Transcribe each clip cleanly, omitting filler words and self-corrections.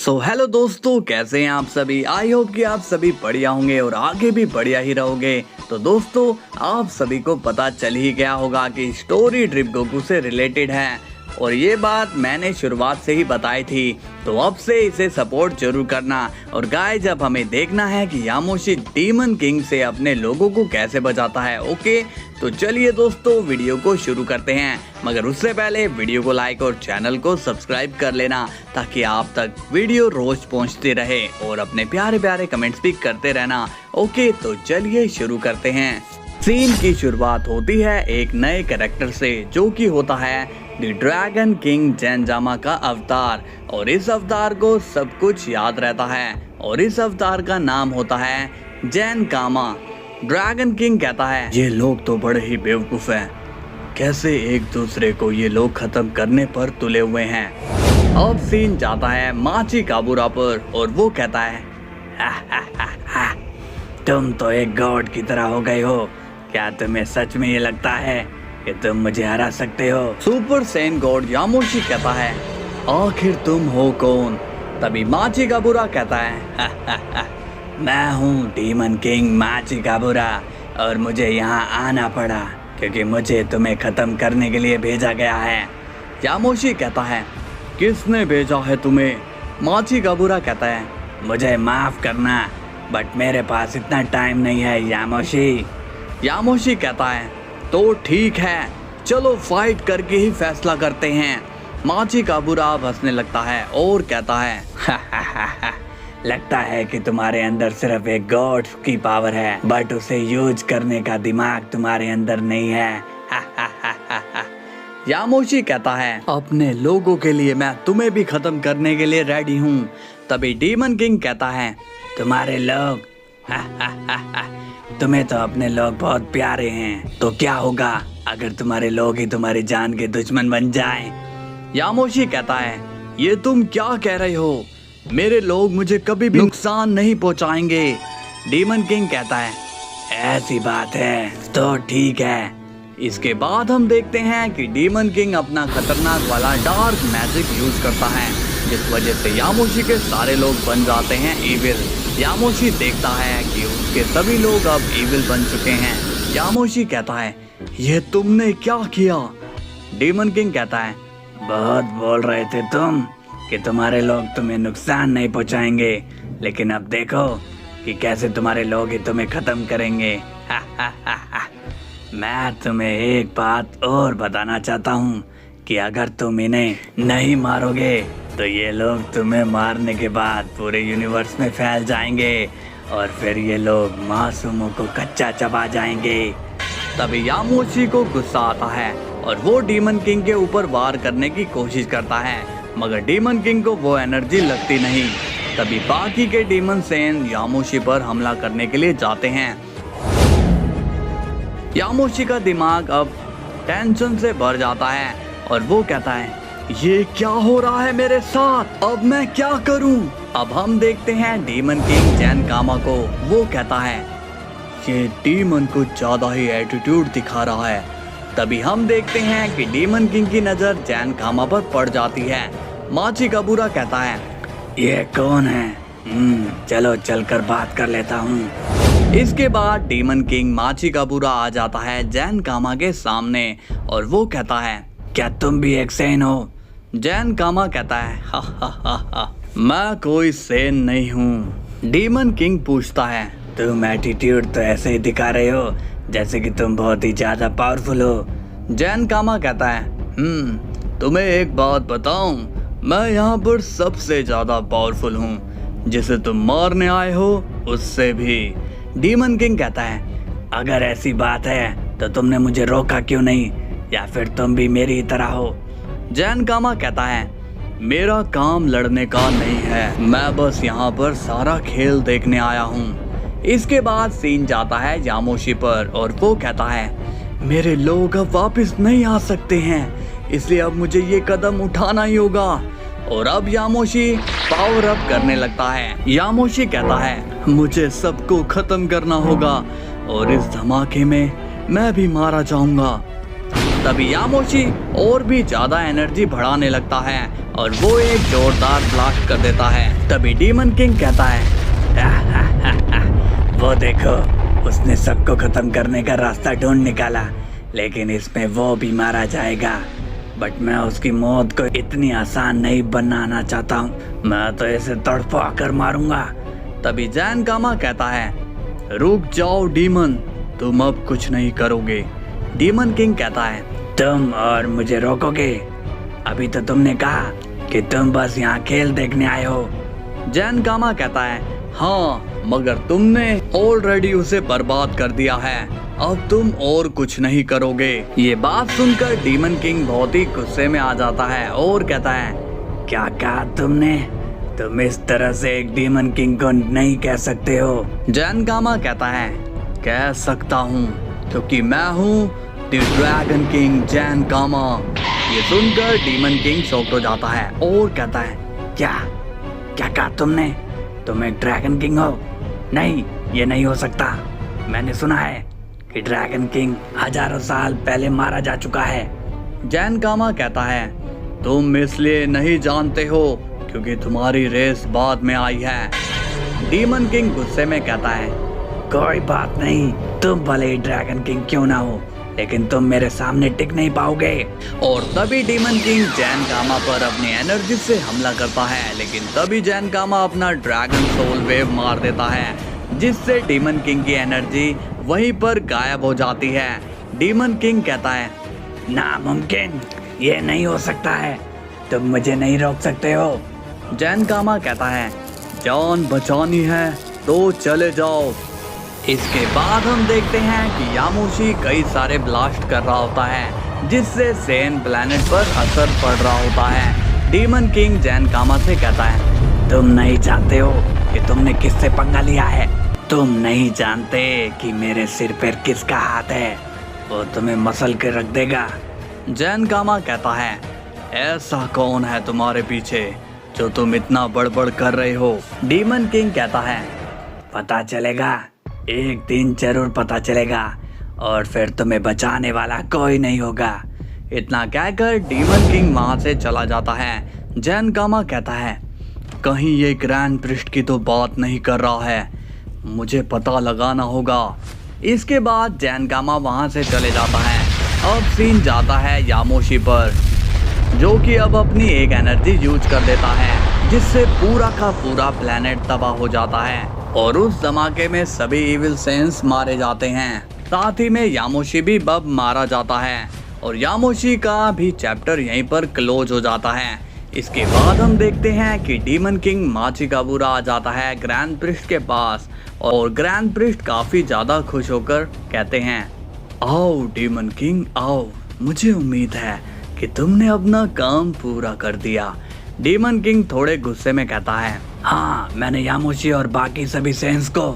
So hello दोस्तों, कैसे हैं आप सभी। आई होप कि आप सभी बढ़िया होंगे और आगे भी बढ़िया ही रहोगे। तो दोस्तों, आप सभी को पता चल ही गया होगा कि स्टोरी ड्रिप गोकू से रिलेटेड है और ये बात मैंने शुरुआत से ही बताई थी, तो अब से इसे सपोर्ट जरूर करना। और गाइस, अब हमें देखना है कि यामोशी डीमन किंग से अपने लोगों को कैसे बचाता है। ओके, तो चलिए दोस्तों, वीडियो को शुरू करते हैं। मगर उससे पहले वीडियो को लाइक और चैनल को सब्सक्राइब कर लेना, ताकि आप तक वीडियो रोज पहुंचते रहे और अपने प्यारे प्यारे कमेंट्स भी करते रहना। ओके, तो चलिए शुरू करते हैं। सीन की शुरुआत होती है एक नए कैरेक्टर से, जो कि होता है द ड्रैगन किंग जेनजामा का अवतार। और इस अवतार को सब कुछ याद रहता है और इस अवतार का नाम होता है जैन कामा। ड्रैगन किंग कहता है, ये लोग तो बड़े ही बेवकूफ हैं, कैसे एक दूसरे को ये लोग खत्म करने पर तुले हुए हैं। अब सीन जाता है माची काबुरा पर और वो कहता है, हा, तुम तो एक गॉड की तरह हो गए हो। क्या तुम्हें सच में ये लगता है कि तुम मुझे हरा सकते हो? सुपर सैन गॉड यामोशी कहता है, आखिर तुम हो कौन? तभी माची काबुरा कहता है, मैं हूँ डीमन किंग माची काबुरा और मुझे यहाँ आना पड़ा क्योंकि मुझे तुम्हें खत्म करने के लिए भेजा गया है। यामोशी कहता है, किसने भेजा है तुम्हें? माची काबुरा कहता है, मुझे माफ करना बट मेरे पास इतना टाइम नहीं है यामोशी। यामोशी कहता है, तो ठीक है, चलो फाइट करके ही फैसला करते हैं। माची काबुरा हंसने लगता है और कहता है, लगता है कि तुम्हारे अंदर सिर्फ एक गॉड की पावर है, बट उसे यूज करने का दिमाग तुम्हारे अंदर नहीं है। यामोशी कहता है, अपने लोगों के लिए मैं तुम्हें भी खत्म करने के लिए रेडी हूँ। तभी डीमन किंग कहता है, तुम्हारे लोग, तुम्हें तो अपने लोग बहुत प्यारे हैं, तो क्या होगा अगर तुम्हारे लोग ही तुम्हारी जान के दुश्मन बन जाएं? यामोशी कहता है, ये तुम क्या कह रहे हो? मेरे लोग मुझे कभी भी नुकसान नहीं पहुंचाएंगे। डीमन किंग कहता है, ऐसी बात है तो ठीक है। इसके बाद हम देखते हैं कि डीमन किंग अपना खतरनाक वाला डार्क मैजिक यूज करता है, जिस वजह से यामोशी के सारे लोग बन जाते हैं इविल। यामोशी देखता है कि उसके सभी लोग अब इविल बन चुके हैं। यामोशी कहता है, ये तुमने क्या किया? डीमन किंग कहता है, बहुत बोल रहे थे तुम कि तुम्हारे लोग तुम्हें नुकसान नहीं पहुंचाएंगे, लेकिन अब देखो कि कैसे तुम्हारे लोग ही तुम्हें खत्म करेंगे। मैं तुम्हें एक बात और बताना चाहता हूँ कि अगर तुम इन्हें नहीं मारोगे तो ये लोग तुम्हें मारने के बाद पूरे यूनिवर्स में फैल जाएंगे और फिर ये लोग मासूमों को कच्चा चबा जाएंगे। तभी यामोशी को गुस्सा आता है और वो डीमन किंग के ऊपर वार करने की कोशिश करता है, मगर डीमन किंग को वो एनर्जी लगती नहीं। तभी बाकी के डीमन सेन यामोशी पर हमला करने के लिए जाते हैं। यामोशी का दिमाग अब टेंशन से भर जाता है और वो कहता है, ये क्या हो रहा है मेरे साथ? अब मैं क्या करूं? अब हम देखते हैं डीमन किंग जैन कामा को। वो कहता है, ये डीमन कुछ ज्यादा ही एटीट्यूड दिखा रहा है। तभी हम देखते हैं कि डीमन किंग की नजर जैन कामा पर पड़ जाती है। माची काबुरा कहता है, ये कौन है? चलो चलकर बात कर लेता हूँ। इसके बाद डीमन किंग माची काबुरा आ जाता है जैन कामा के सामने और वो कहता है, क्या तुम भी एक सेन हो? जैन कामा कहता है, हा, मैं कोई सेन नहीं हूँ। डीमन किंग पूछता है, तुम एटीट्यूड तो ऐसे ही दिखा रहे हो जैसे कि तुम बहुत ही ज्यादा पावरफुल हो। जैन कामा कहता है, तुम्हें एक बात बताऊं, मैं यहाँ पर सबसे ज्यादा पावरफुल हूँ, जिसे तुम मारने आए हो उससे भी। डीमन किंग कहता है, अगर ऐसी बात है तो तुमने मुझे रोका क्यों नहीं, या फिर तुम भी मेरी तरह हो? जैन कामा कहता है, मेरा काम लड़ने का नहीं है, मैं बस यहाँ पर सारा खेल देखने आया हूँ। इसके बाद सीन जाता है यामोशी पर और वो कहता है, मेरे लोग अब वापस नहीं आ सकते हैं, इसलिए अब मुझे ये कदम उठाना ही होगा। और अब यामोशी पावर अप करने लगता है। यामोशी कहता है, मुझे सबको खत्म करना होगा और इस धमाके में मैं भी मारा जाऊंगा। तभी यामोशी और भी ज्यादा एनर्जी बढ़ाने लगता है और वो एक जोरदार ब्लास्ट कर देता है। तभी डीमन किंग कहता है वो देखो, उसने सबको खत्म करने का रास्ता ढूंढ निकाला, लेकिन इसमें वो भी मारा जाएगा। बट मैं उसकी मौत को इतनी आसान नहीं बनाना चाहता हूँ, मैं तो इसे तड़पा कर मारूंगा। तभी जैन कामा कहता है, रुक जाओ डीमन, तुम अब कुछ नहीं करोगे। डीमन किंग कहता है, तुम और मुझे रोकोगे? अभी तो तुमने कहा कि तुम बस यहाँ खेल देखने आए हो। जैन कामा कहता है, हाँ, मगर तुमने ऑलरेडी उसे बर्बाद कर दिया है, अब तुम और कुछ नहीं करोगे। ये बात सुनकर डीमन किंग बहुत ही गुस्से में आ जाता है और कहता है, क्या कहा तुमने? तुम इस तरह से एक डीमन किंग को नहीं कह सकते हो। जैन कामा कहता है, कह सकता हूँ क्योंकि मैं हूँ द ड्रैगन किंग जैन कामा। ये सुनकर डीमन किंग शॉक्ड हो जाता है और कहता है, क्या क्या कहा तुमने? तुम एक ड्रैगन किंग हो? नहीं, ये नहीं हो सकता। मैंने सुना है कि ड्रैगन किंग हजारों साल पहले मारा जा चुका है। जैन कामा कहता है, तुम इसलिए नहीं जानते हो क्योंकि तुम्हारी रेस बाद में आई है। डीमन किंग गुस्से में कहता है, कोई बात नहीं, तुम भले ही ड्रैगन किंग क्यों ना हो, लेकिन तुम मेरे सामने टिक नहीं पाओगे। और तभी डीमन किंग जैन कामा पर अपनी एनर्जी से हमला करता है, लेकिन तभी जैन कामा अपना ड्रैगन सोल वेव मार देता है, जिससे डीमन किंग की एनर्जी वहीं पर गायब हो जाती है। डीमन किंग कहता है, नामुमकिन, ये नहीं हो सकता है, तुम मुझे नहीं रोक सकते हो। जैन कामा कहता है, जान बचानी है तो चले जाओ। इसके बाद हम देखते हैं कि यामोशी कई सारे ब्लास्ट कर रहा होता है, जिससे सेन प्लैनेट पर असर पड़ रहा होता है। डीमन किंग जैन कामा से कहता है, तुम नहीं जानते हो कि तुमने किससे पंगा लिया है। तुम नहीं जानते कि मेरे सिर पर किसका हाथ है, वो तुम्हें मसल के रख देगा। जैन कामा कहता है, ऐसा कौन है तुम्हारे पीछे जो तुम इतना बड़बड़ कर रहे हो। डीमन किंग कहता है, पता चलेगा, एक दिन जरूर पता चलेगा, और फिर तुम्हें बचाने वाला कोई नहीं होगा। इतना कहकर डीमन किंग वहां से चला जाता है। जैन कामा कहता है, कहीं ये ग्रैंड प्रिस्ट की तो बात नहीं कर रहा है, मुझे पता लगाना होगा। इसके बाद जैन कामा वहां से चले जाता है। अब सीन जाता है यामोशी पर, जो कि अब अपनी एक एनर्जी यूज कर देता है, जिससे पूरा का पूरा प्लेनेट तबाह हो जाता है और उस धमाके में सभी इविल सेंस मारे जाते हैं। साथ ही में यामोशी भी बब मारा जाता है और यामोशी का भी चैप्टर यहीं पर क्लोज हो जाता है। इसके बाद हम देखते हैं कि डीमन किंग माचिकाबुरा आ जाता है ग्रैंड प्रिस्ट के पास, और ग्रैंड प्रिस्ट काफी ज्यादा खुश होकर कहते हैं, आओ डीमन किंग आओ, मुझे उम्मीद है कि तुमने अपना काम पूरा कर दिया। डीमन किंग थोड़े गुस्से में कहता है, हाँ, मैंने यामोशी और बाकी सभी सेंस को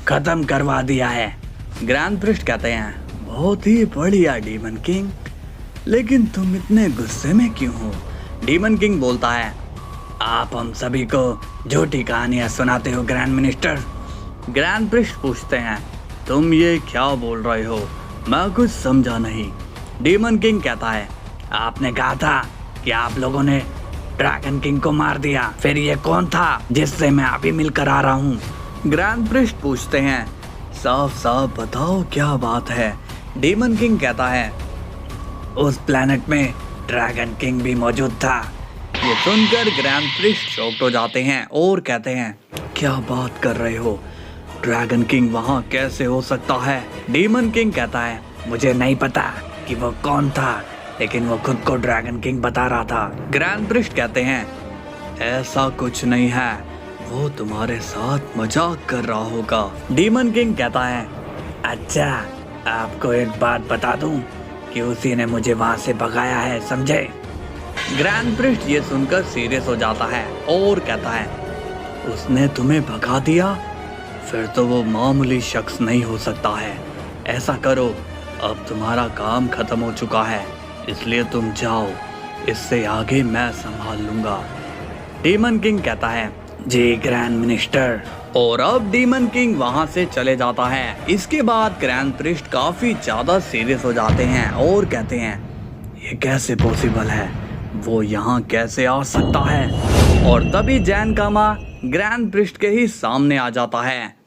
खत्म करवा दिया है। ग्रैंड प्रिस्ट कहते हैं, बहुत ही बढ़िया डीमन किंग, लेकिन तुम इतने गुस्से में क्यों हो? डीमन किंग बोलता है, आप हम सभी को झूठी कहानियां सुनाते हो ग्रैंड मिनिस्टर। ग्रैंड प्रिस्ट पूछते हैं, तुम ये क्या बोल रहे हो? मैं कुछ समझा नहीं। डीमन किंग कहता है, आपने कहा था कि आप लोगों ने ड्रैगन किंग को मार दिया, फिर ये कौन था जिससे मैं अभी मिलकर आ रहा हूँ? ग्रैंड प्रिस्ट पूछते हैं, साफ साफ बताओ क्या बात है? डीमन किंग कहता है, उस प्लेनेट में ड्रैगन किंग भी मौजूद था। ये सुनकर ग्रैंड प्रिस्ट शॉक्ड हो जाते हैं और कहते हैं, क्या बात कर रहे हो? ड्रैगन किंग वहाँ कैसे हो सकता है? डीमन किंग कहता है, मुझे नहीं पता कि वो कौन था, लेकिन वो खुद को ड्रैगन किंग बता रहा था। ग्रैंड प्रिस्ट कहते हैं, ऐसा कुछ नहीं है, वो तुम्हारे साथ मजाक कर रहा होगा। डीमन किंग कहता है, अच्छा, आपको एक बात बता दूं कि उसी ने मुझे वहां से भगाया है, समझे? ग्रैंड प्रिस्ट ये सुनकर सीरियस हो जाता है और कहता है, उसने तुम्हें भगा दिया? फिर तो वो मामूली शख्स नहीं हो सकता है। ऐसा करो, अब तुम्हारा काम खत्म हो चुका है, इसलिए तुम जाओ, इससे आगे मैं संभाल लूंगा। डीमन किंग कहता है, जी ग्रैंड मिनिस्टर। और अब डीमन किंग वहां से चले जाता है। इसके बाद ग्रैंड प्रिस्ट काफी ज्यादा सीरियस हो जाते हैं और कहते हैं, ये कैसे पॉसिबल है, वो यहाँ कैसे आ सकता है। और तभी जैन कामा ग्रैंड प्रिस्ट के ही सामने आ जाता है